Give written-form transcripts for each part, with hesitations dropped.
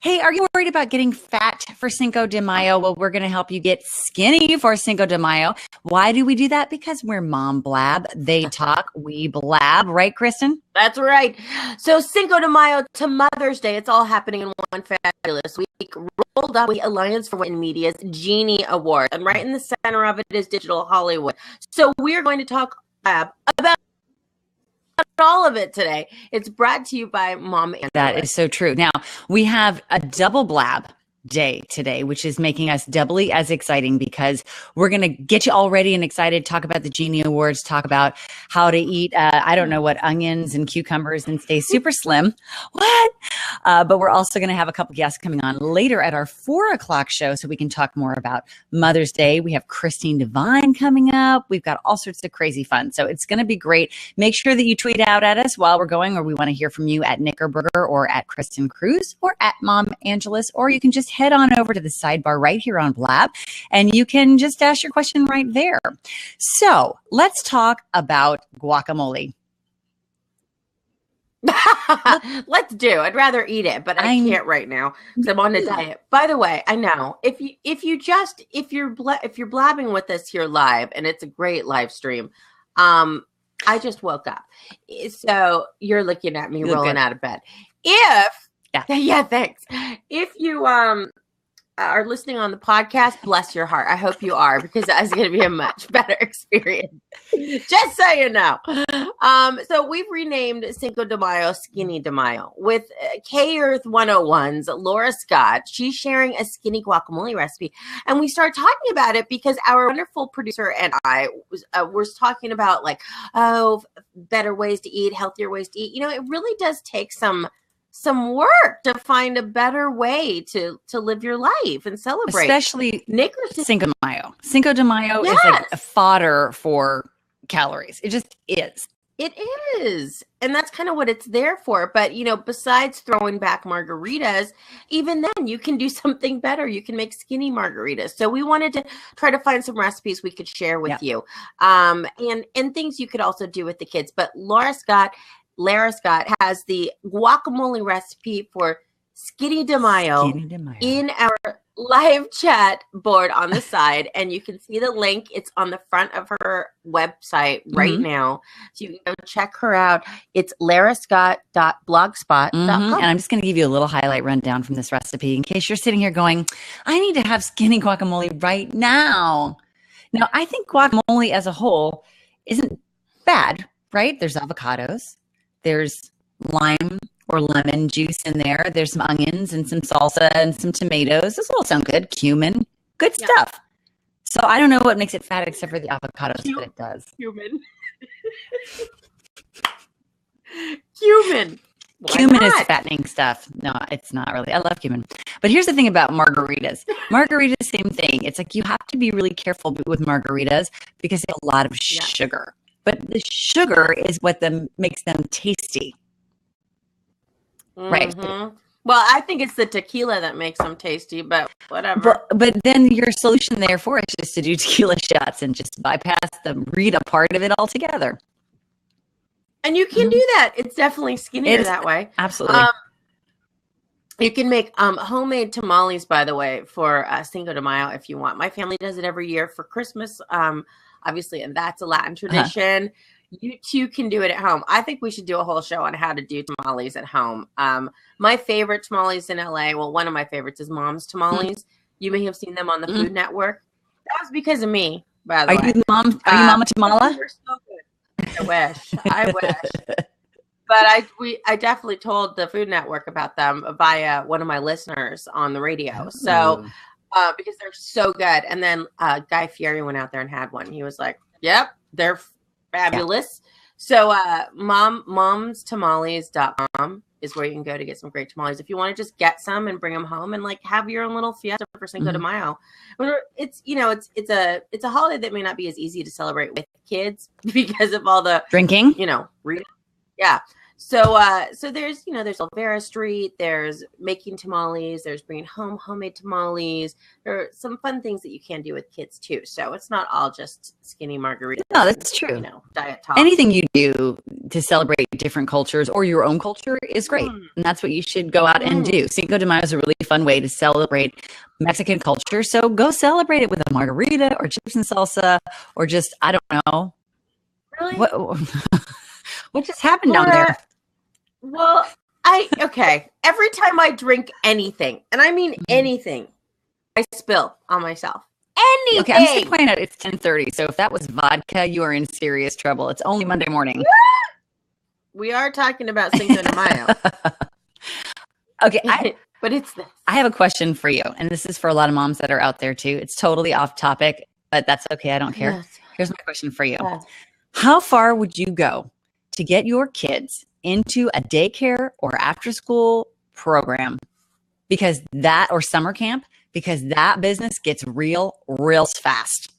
Hey, are you worried about getting fat for Cinco de Mayo? Well, we're going to help you get skinny for Cinco de Mayo. Why do we do that? Because we're Mom Blab. They talk, we blab. Right, Kristen? That's right. So Cinco de Mayo to Mother's Day, it's all happening in one fabulous week. Rolled up with Alliance for Women Media's Genie Award. And right in the center of it is Digital Hollywood. So we're going to talk about all of it today. It's brought to you by Mom Angela. That is so true. Now, we have a double blab day today, which is making us doubly as exciting because we're going to get you all ready and excited, talk about the Genie Awards, talk about how to eat, I don't know what, onions and cucumbers and stay super slim. What? But we're also going to have a couple guests coming on later at our 4:00 show so we can talk more about Mother's Day. We have Christine Devine coming up. We've got all sorts of crazy fun. So it's going to be great. Make sure that you tweet out at us while we're going, or we want to hear from you at Knickerburger or at Kristen Cruz or at Mom Angeles, or you can just head on over to the sidebar right here on Blab and you can just ask your question right there. So let's talk about guacamole. Let's do. I'd rather eat it, but I can't right now because I'm on a diet. By the way, I know if you're blabbing with us here live, and it's a great live stream. I just woke up, so you're looking at me rolling out of bed. Yeah, thanks. If you are listening on the podcast, bless your heart. I hope you are, because that's going to be a much better experience. Just so you know. So we've renamed Cinco de Mayo Skinny de Mayo with K-Earth 101's Laura Scott. She's sharing a skinny guacamole recipe. And we started talking about it because our wonderful producer and I was talking about better ways to eat, healthier ways to eat. You know, it really does take some work to find a better way to live your life and celebrate. Especially Cinco de Mayo. Cinco de Mayo is like a fodder for calories. It just is. It is. And that's kind of what it's there for. But, you know, besides throwing back margaritas, even then you can do something better. You can make skinny margaritas. So we wanted to try to find some recipes we could share with you. And things you could also do with the kids. But Lara Scott has the guacamole recipe for Skinny de Mayo in our live chat board on the side. And you can see the link. It's on the front of her website right now. So you can go check her out. It's larascott.blogspot.com. And I'm just going to give you a little highlight rundown from this recipe in case you're sitting here going, I need to have skinny guacamole right now. Now, I think guacamole as a whole isn't bad, right? There's avocados. There's lime or lemon juice in there. There's some onions and some salsa and some tomatoes. This will sound good. Cumin. Good stuff. So I don't know what makes it fat except for the avocados, but it does. Cumin. Cumin is fattening stuff. No, it's not really. I love cumin. But here's the thing about margaritas. Margaritas, same thing. It's like you have to be really careful with margaritas because they have a lot of sugar. But the sugar is what makes them tasty. Right. Well, I think it's the tequila that makes them tasty, but whatever. But then your solution therefore is just to do tequila shots and just bypass the Rita part of it altogether. And you can do that. It's definitely skinnier that way. Absolutely. You can make homemade tamales, by the way, for Cinco de Mayo if you want. My family does it every year for Christmas. Obviously, and that's a Latin tradition. You too can do it at home. I think we should do a whole show on how to do tamales at home. My favorite tamales in LA, well, one of my favorites is Mom's Tamales. You may have seen them on the Food Network. That was because of me, by the way. Are you Mama Tamala? They're so good. I wish. But I definitely told the Food Network about them via one of my listeners on the radio. So because they're so good. And then Guy Fieri went out there and had one. He was like, yep, they're fabulous. So momstamales.com is where you can go to get some great tamales. If you want to just get some and bring them home and like have your own little fiesta for Cinco de Mayo. It's, you know, it's a holiday that may not be as easy to celebrate with kids because of all the drinking, you know, So there's, there's Olvera Street, there's making tamales, there's bringing home homemade tamales. There are some fun things that you can do with kids too. So it's not all just skinny margaritas. No, that's true. Diet talk. Anything you do to celebrate different cultures or your own culture is great. And that's what you should go out and do. Cinco de Mayo is a really fun way to celebrate Mexican culture. So go celebrate it with a margarita or chips and salsa or just, I don't know. Really? What just happened down there? Well, okay. Every time I drink anything, and I mean anything, I spill on myself. Anything. Okay, I'm just pointing out it's 10:30. So if that was vodka, you are in serious trouble. It's only Monday morning. We are talking about Cinco de Mayo. Okay, but it's this. I have a question for you, and this is for a lot of moms that are out there too. It's totally off topic, but that's okay. I don't care. Yes. Here's my question for you. Yes. How far would you go to get your kids into a daycare or after school program or summer camp, because that business gets real fast?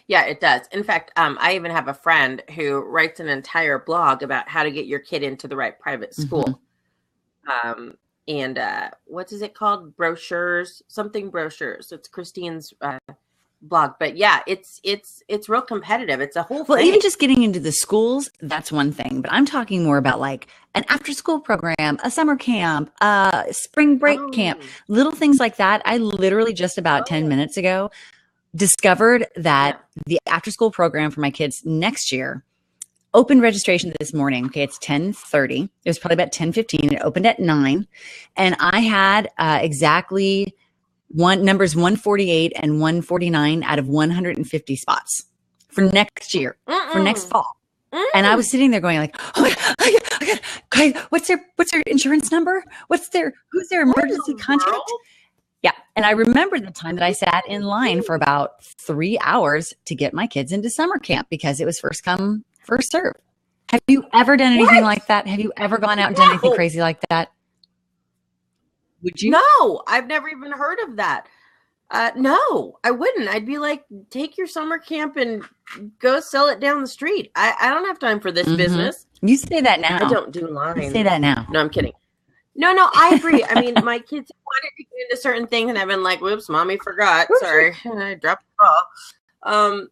Yeah, it does. In fact, I even have a friend who writes an entire blog about how to get your kid into the right private school. And what is it called? Brochures. It's Christine's blog. But yeah, it's real competitive. It's a whole thing. Well, even just getting into the schools, that's one thing. But I'm talking more about like an after school program, a summer camp, spring break camp, little things like that. I literally just about 10 minutes ago discovered that the after school program for my kids next year opened registration this morning. Okay, it's 10:30. It was probably about 10:15. It opened at 9. And I had exactly numbers 148 and 149 out of 150 spots for next year, for next fall. And I was sitting there going like, oh my God, what's their insurance number? Who's their emergency contact? Yeah. And I remember the time that I sat in line for about 3 hours to get my kids into summer camp because it was first come, first serve. Have you ever done anything like that? Have you ever gone out and done anything crazy like that? Would you? No, I've never even heard of that. No, I wouldn't. I'd be like, take your summer camp and go sell it down the street. I don't have time for this business. You say that now. I don't do lines. You say that now. No, I'm kidding. No, I agree. I mean, my kids wanted to get into certain things, and I've been like, "Whoops, mommy forgot. Sorry, I dropped the ball."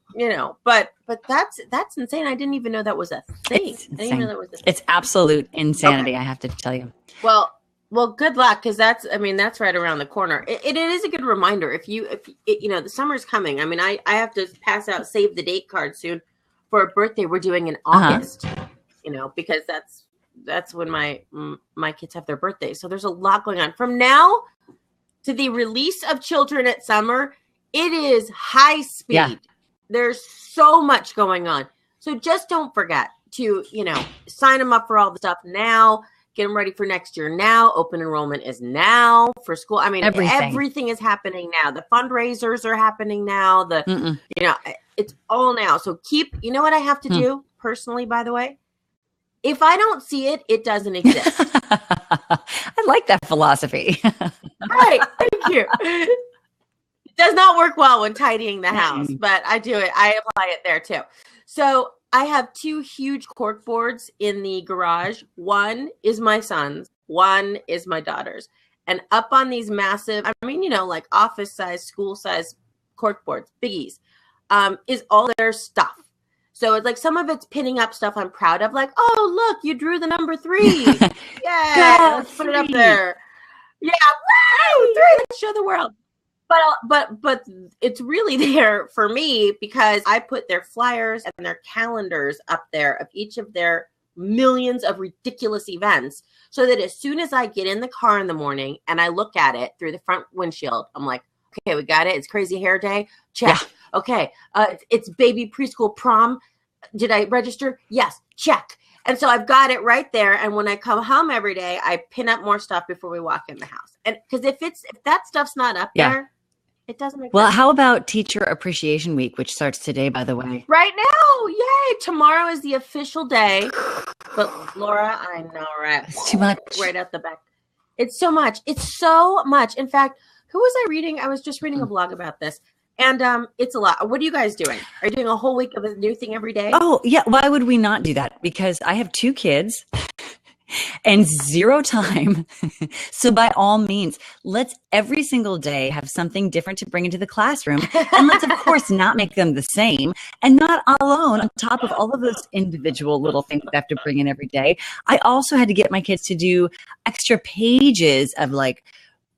But that's insane. I didn't even know that was a thing. I didn't even know that was a thing. It's absolute insanity. I have to tell you. Well, good luck, because that's right around the corner. It is a good reminder. If the summer's coming. I mean, I have to pass out save the date cards soon for a birthday we're doing in August. Because that's when my kids have their birthdays. So there's a lot going on. From now to the release of children at summer, it is high speed. Yeah. There's so much going on. So just don't forget to, sign them up for all the stuff now. Get them ready for next year now. Open enrollment is now for school. I mean, everything is happening now. The fundraisers are happening now. It's all now. So you know what I have to do personally, by the way? If I don't see it, it doesn't exist. I like that philosophy. Right. Thank you. It does not work well when tidying the house, but I do it. I apply it there too. So I have 2 huge cork boards in the garage. One is my son's, one is my daughter's. And up on these massive, like office size, school size cork boards, biggies, is all their stuff. So it's like some of it's pinning up stuff I'm proud of, like, oh, look, you drew the number 3. Yeah, let's put it up there. Yeah, woo, 3, let's show the world. But it's really there for me because I put their flyers and their calendars up there of each of their millions of ridiculous events, so that as soon as I get in the car in the morning and I look at it through the front windshield, I'm like, okay, we got it. It's crazy hair day. Check. Yeah. Okay. It's baby preschool prom. Did I register? Yes. Check. And so I've got it right there. And when I come home every day, I pin up more stuff before we walk in the house. And because if that stuff's not up there, it doesn't make sense. How about Teacher Appreciation Week, which starts today, by the way? Right now. Yay. Tomorrow is the official day. But Laura, I know, right? It's too much. Right out the back. It's so much. It's so much. In fact, who was I reading? I was just reading a blog about this. And it's a lot. What are you guys doing? Are you doing a whole week of a new thing every day? Oh, yeah. Why would we not do that? Because I have 2 kids and 0 time. So by all means, let's every single day have something different to bring into the classroom. And let's, of course, not make them the same and not alone on top of all of those individual little things that I have to bring in every day. I also had to get my kids to do extra pages of like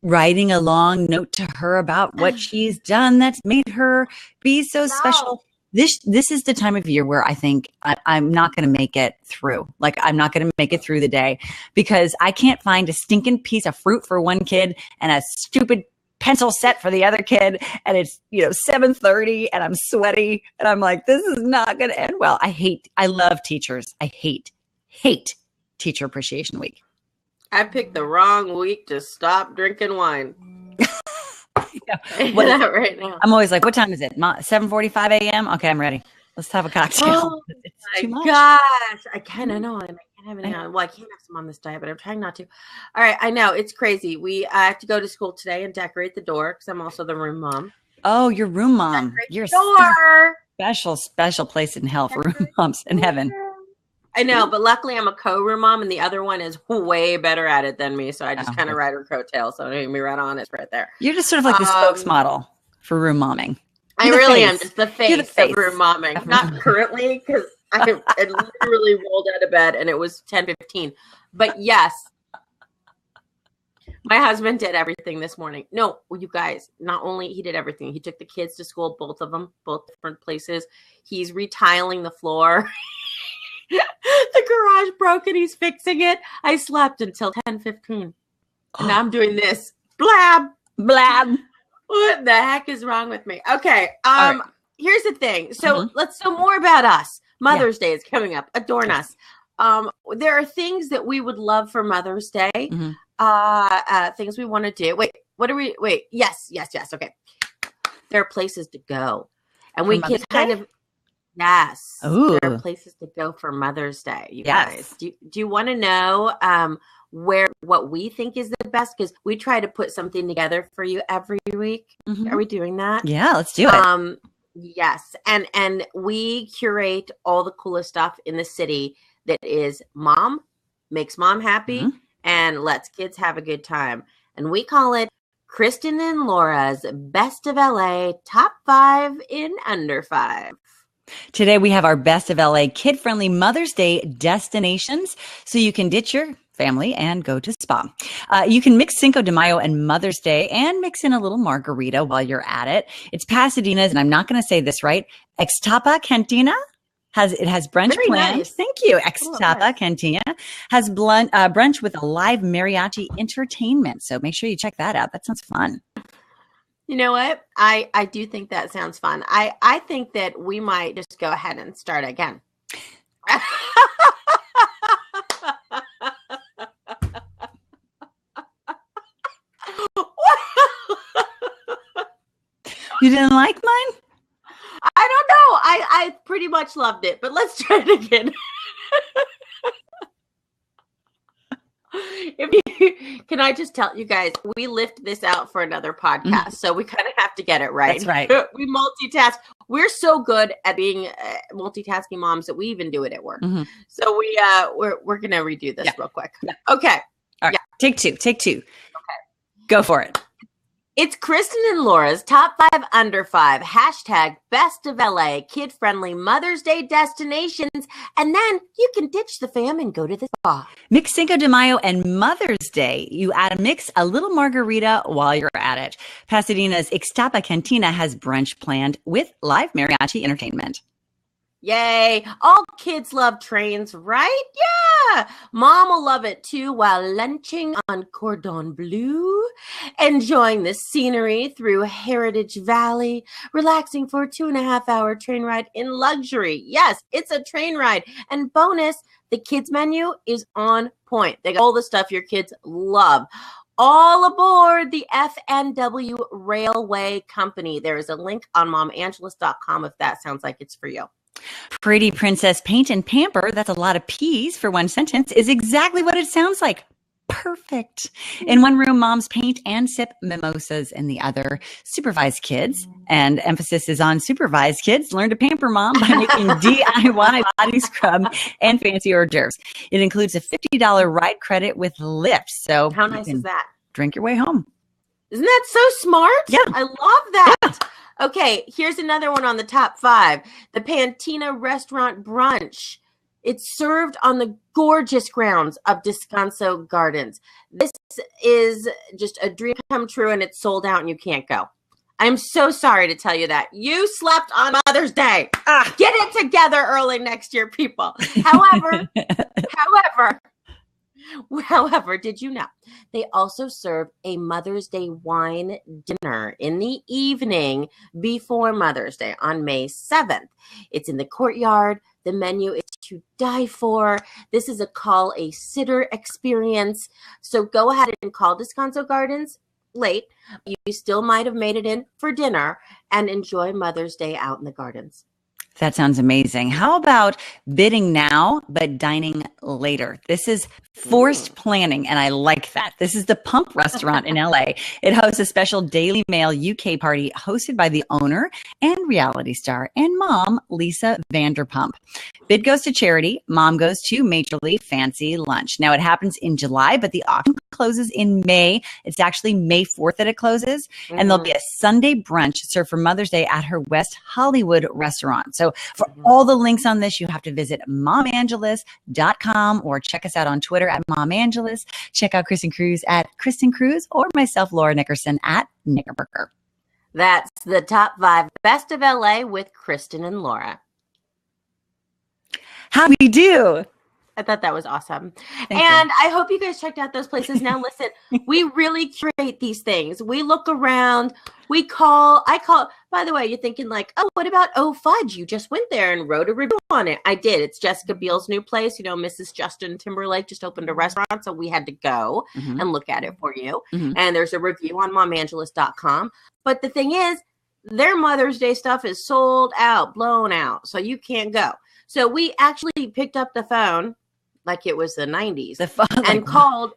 writing a long note to her about what she's done that's made her be so special. This is the time of year where I think I'm not going to make it through. Like, I'm not going to make it through the day because I can't find a stinking piece of fruit for one kid and a stupid pencil set for the other kid. And it's, 7:30 and I'm sweaty and I'm like, this is not going to end well. I love teachers. I hate Teacher Appreciation Week. I picked the wrong week to stop drinking wine. Yeah. Right now. I'm always like, what time is it? 7:45 a.m. Okay, I'm ready. Let's have a cocktail. Oh, it's too much. Gosh, I can't have any on. Well, I can't have some on this diet, but I'm trying not to. All right, I know it's crazy. I have to go to school today and decorate the door because I'm also the room mom. Oh, you're room mom. You're a special place in hell for room moms in heaven. I know, but luckily I'm a co-room mom, and the other one is way better at it than me. So I just kind of ride her coattail. So don't get me right on, it's right there. You're just sort of like the spokesmodel for room momming. I really am just the face of room momming. Not currently, because I literally rolled out of bed and it was 10:15. But yes, my husband did everything this morning. No, you guys, not only he did everything, he took the kids to school, both of them, both different places. He's retiling the floor. The garage broke and he's fixing it. I slept until 10:15. And now I'm doing this. Blab. What the heck is wrong with me? Okay. Right. Here's the thing. So so more about us. Mother's Day is coming up. Adorn us. There are things that we would love for Mother's Day. Things we want to do. Yes. Okay. There are places to go. And we can kind of Yes. Ooh. There are places to go for Mother's Day, you guys. Do you want to know what we think is the best? Because we try to put something together for you every week. Are we doing that? Yeah, let's do it. Yes. And we curate all the coolest stuff in the city that is makes mom happy and lets kids have a good time. And we call it Kristen and Laura's Best of LA Top 5 in Under 5. Today, we have our Best of LA kid-friendly Mother's Day destinations so you can ditch your family and go to spa. You can mix Cinco de Mayo and Mother's Day and mix in a little margarita while you're at it. It's Pasadena's, and I'm not going to say this right, Ixtapa Cantina. It has brunch Very planned. Nice. Thank you. Ixtapa Cantina has brunch with a live mariachi entertainment. So make sure you check that out. That sounds fun. You know what? I do think that sounds fun. I think that we might just go ahead and start again. You didn't like mine? I don't know. I pretty much loved it, but let's try it again. Can I just tell you guys, we lift this out for another podcast, so we kind of have to get it right. That's right. We multitask. We're so good at being multitasking moms that we even do it at work. So we're gonna redo this real quick. Yeah. Okay. All right. Take two. Okay. Go for it. It's Kristen and Laura's Top 5 Under 5, hashtag Best of LA, kid-friendly Mother's Day destinations, and then you can ditch the fam and go to the spa. Mix Cinco de Mayo and Mother's Day. You add a little margarita while you're at it. Pasadena's Ixtapa Cantina has brunch planned with live mariachi entertainment. Yay. All kids love trains, right? Yeah. Mom will love it too while lunching on Cordon Bleu, enjoying the scenery through Heritage Valley, relaxing for a 2.5-hour train ride in luxury. Yes, it's a train ride. And bonus, the kids menu is on point. They got all the stuff your kids love. All aboard the FNW Railway Company. There is a link on momangeles.com if that sounds like it's for you. Pretty Princess Paint and Pamper, that's a lot of P's for one sentence, is exactly what it sounds like. Perfect. In one room, moms paint and sip mimosas. In the other, supervise kids. And emphasis is on supervised kids. Learn to pamper mom by making DIY body scrub and fancy hors d'oeuvres. It includes a $50 ride credit with Lyft. So how nice is that? Drink your way home. Isn't that so smart? Yeah. I love that. Yeah. Okay, here's another one on the top 5. The Pantina Restaurant Brunch. It's served on the gorgeous grounds of Descanso Gardens. This is just a dream come true, and it's sold out and you can't go. I'm so sorry to tell you that. You slept on Mother's Day. Get it together early next year, people. However, did you know they also serve a Mother's Day wine dinner in the evening before Mother's Day on May 7th? It's in the courtyard. The menu is to die for. This is a sitter experience. So go ahead and call Descanso Gardens late. You still might have made it in for dinner and enjoy Mother's Day out in the gardens. That sounds amazing. How about bidding now, but dining later? This is forced planning, and I like that. This is the Pump Restaurant in LA. It hosts a special Daily Mail UK party hosted by the owner and reality star and mom, Lisa Vanderpump. Bid goes to charity. Mom goes to Majorly Fancy Lunch. Now, it happens in July, but the auction closes in May. It's actually May 4th that it closes. And there'll be a Sunday brunch served for Mother's Day at her West Hollywood restaurant. So for all the links on this, you have to visit momangeles.com or check us out on Twitter at momangeles. Check out Kristen Cruz at Kristen Cruz or myself, Laura Nickerson at Knickerbocker. That's the top 5 best of LA with Kristen and Laura. How we do? I thought that was awesome. I hope you guys checked out those places. Now, listen, we really curate these things. We look around. I call. By the way, you're thinking like, oh, what about Oh Fudge? You just went there and wrote a review on it. I did. It's Jessica Biel's new place. Mrs. Justin Timberlake just opened a restaurant, so we had to go and look at it for you. And there's a review on momangeles.com. But the thing is, their Mother's Day stuff is sold out, blown out, so you can't go. So we actually picked up the phone like it was the 90s and called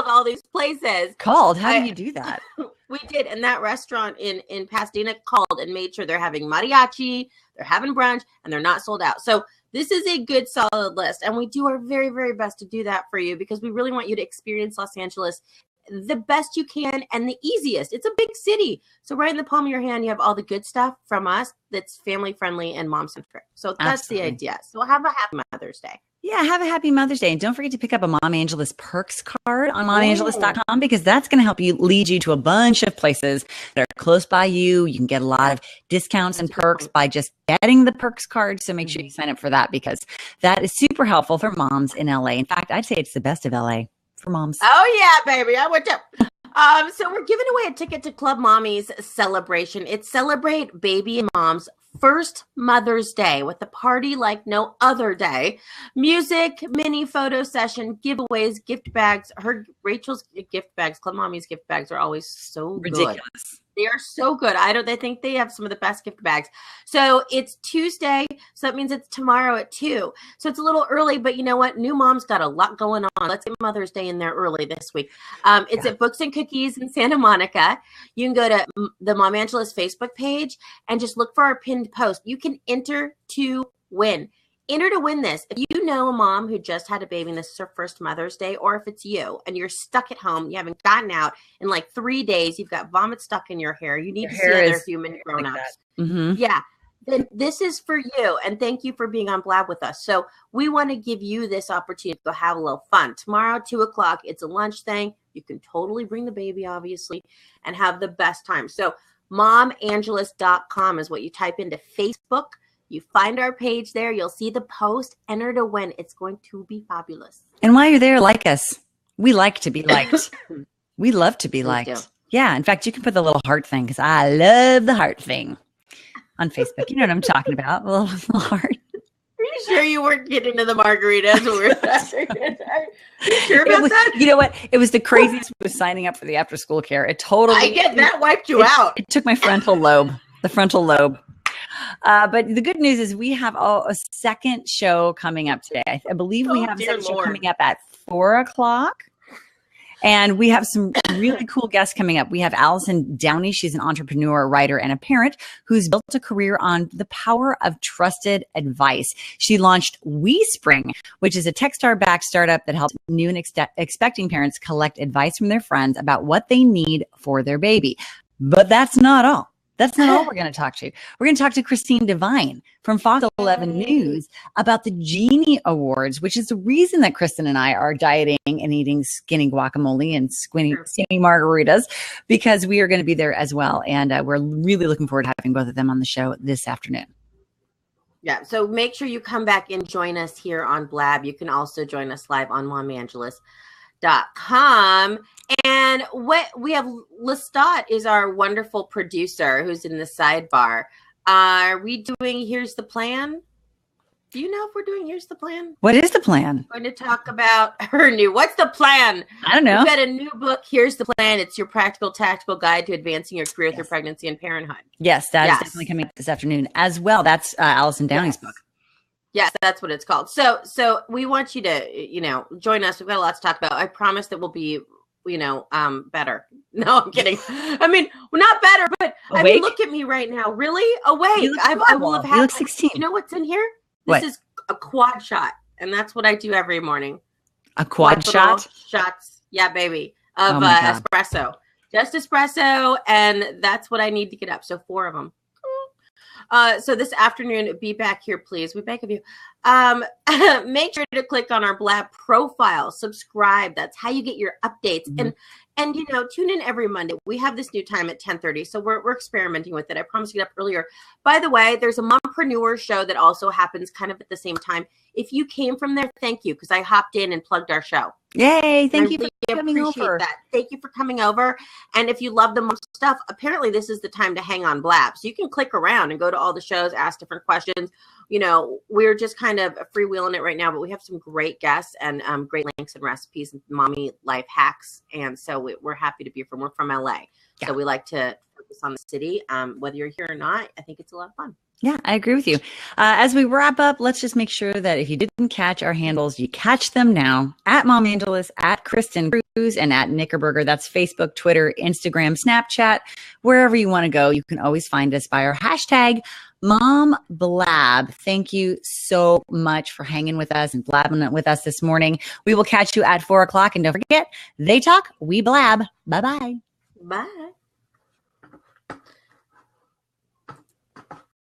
all these places. How do you do that? We did. And that restaurant in Pasadena called and made sure they're having mariachi, they're having brunch, and they're not sold out. So this is a good, solid list. And we do our very, very best to do that for you because we really want you to experience Los Angeles the best you can and the easiest. It's a big city. So right in the palm of your hand, you have all the good stuff from us that's family friendly and mom centric. So that's the idea. So have a happy Mother's Day. Yeah, have a happy Mother's Day. And don't forget to pick up a Mom Angeles perks card on momangeles.com because that's going to help lead you to a bunch of places that are close by you. You can get a lot of discounts and perks by just getting the perks card. So make sure you sign up for that because that is super helpful for moms in LA. In fact, I'd say it's the best of LA for moms. Oh, yeah, baby. I would too. So we're giving away a ticket to Club Mommy's celebration. It's Celebrate Baby and Mom's first Mother's Day with a party like no other day. Music, mini photo session, giveaways, gift bags. Rachel's gift bags, Club Mommy's gift bags are always so ridiculous. Good. They are so good. I think they have some of the best gift bags. So it's Tuesday. So that means it's tomorrow at 2. So it's a little early, but you know what? New mom's got a lot going on. Let's get Mother's Day in there early this week. It's at Books and Cookies in Santa Monica. You can go to the Mom Angeles Facebook page and just look for our pinned post. You can enter to win. Enter to win this. If you know a mom who just had a baby and this is her first Mother's Day, or if it's you and you're stuck at home, you haven't gotten out in like 3 days, you've got vomit stuck in your hair, you need to see other human grown-ups. Yeah, then this is for you. And thank you for being on Blab with us. So we want to give you this opportunity to go have a little fun. Tomorrow, 2:00, it's a lunch thing. You can totally bring the baby, obviously, and have the best time. So momangeles.com is what you type into Facebook. You find our page there. You'll see the post. Enter to win. It's going to be fabulous. And while you're there, like us. We like to be liked. We love to be liked. Yeah. In fact, you can put the little heart thing because I love the heart thing on Facebook. You know what I'm talking about. A little heart. Are you sure you weren't getting into the margaritas? Are you sure about that? You know what? It was the craziest was signing up for the after school care. It totally. I get that wiped you out. It took my frontal lobe. The frontal lobe. But the good news is we have a second show coming up today. I believe we have a second show coming up at 4:00. And we have some really cool guests coming up. We have Allison Downey. She's an entrepreneur, writer, and a parent who's built a career on the power of trusted advice. She launched WeSpring, which is a Techstar-backed startup that helps new and expecting parents collect advice from their friends about what they need for their baby. But that's not all. That's not all we're going to talk to. We're going to talk to Christine Devine from Fox 11 News about the Genie Awards, which is the reason that Kristen and I are dieting and eating skinny guacamole and skinny margaritas, because we are going to be there as well. And we're really looking forward to having both of them on the show this afternoon. Yeah, so make sure you come back and join us here on Blab. You can also join us live on momangeles.com. And what we have, Lestat is our wonderful producer who's in the sidebar. Are we doing Here's the Plan? Do you know if we're doing Here's the Plan? What is the plan? We're going to talk about her new, what's the plan? I don't know. We've got a new book, Here's the Plan. It's your practical, tactical guide to advancing your career through pregnancy and parenthood. Yes, that is definitely coming up this afternoon as well. That's Allison Downey's book. Yes, that's what it's called. So we want you to, join us. We've got a lot to talk about. I promise that we'll be, better. No, I'm kidding. I mean, we're not better, but awake? I mean, look at me right now. Really? Awake. I will have had. You look 16. You know what's in here? What? This is a quad shot, and that's what I do every morning. A quad shot? Shots. Yeah, baby. Of espresso. Just espresso, and that's what I need to get up. So 4 of them. So this afternoon, be back here, please. We beg of you. Make sure to click on our Blab profile, subscribe. That's how you get your updates. Mm-hmm. And tune in every Monday. We have this new time at 10:30, so we're experimenting with it. I promise to get up earlier. By the way, there's a mompreneur show that also happens kind of at the same time. If you came from there, thank you, because I hopped in and plugged our show. Yay! Thank you for coming over. That. Thank you for coming over. And if you love the mom stuff, apparently this is the time to hang on Blab. So you can click around and go to all the shows, ask different questions. We're just kind of freewheeling it right now, but we have some great guests and great links and recipes and mommy life hacks. And so we're happy to be we're from LA. Yeah. So we like to focus on the city. Whether you're here or not, I think it's a lot of fun. Yeah, I agree with you. As we wrap up, let's just make sure that if you didn't catch our handles, you catch them now at Mom Angeles, at Kristen Cruz, and at Knickerberger. That's Facebook, Twitter, Instagram, Snapchat, wherever you want to go. You can always find us by our hashtag MomBlab. Thank you so much for hanging with us and blabbing with us this morning. We will catch you at 4 o'clock. And don't forget, they talk, we blab. Bye-bye. Bye.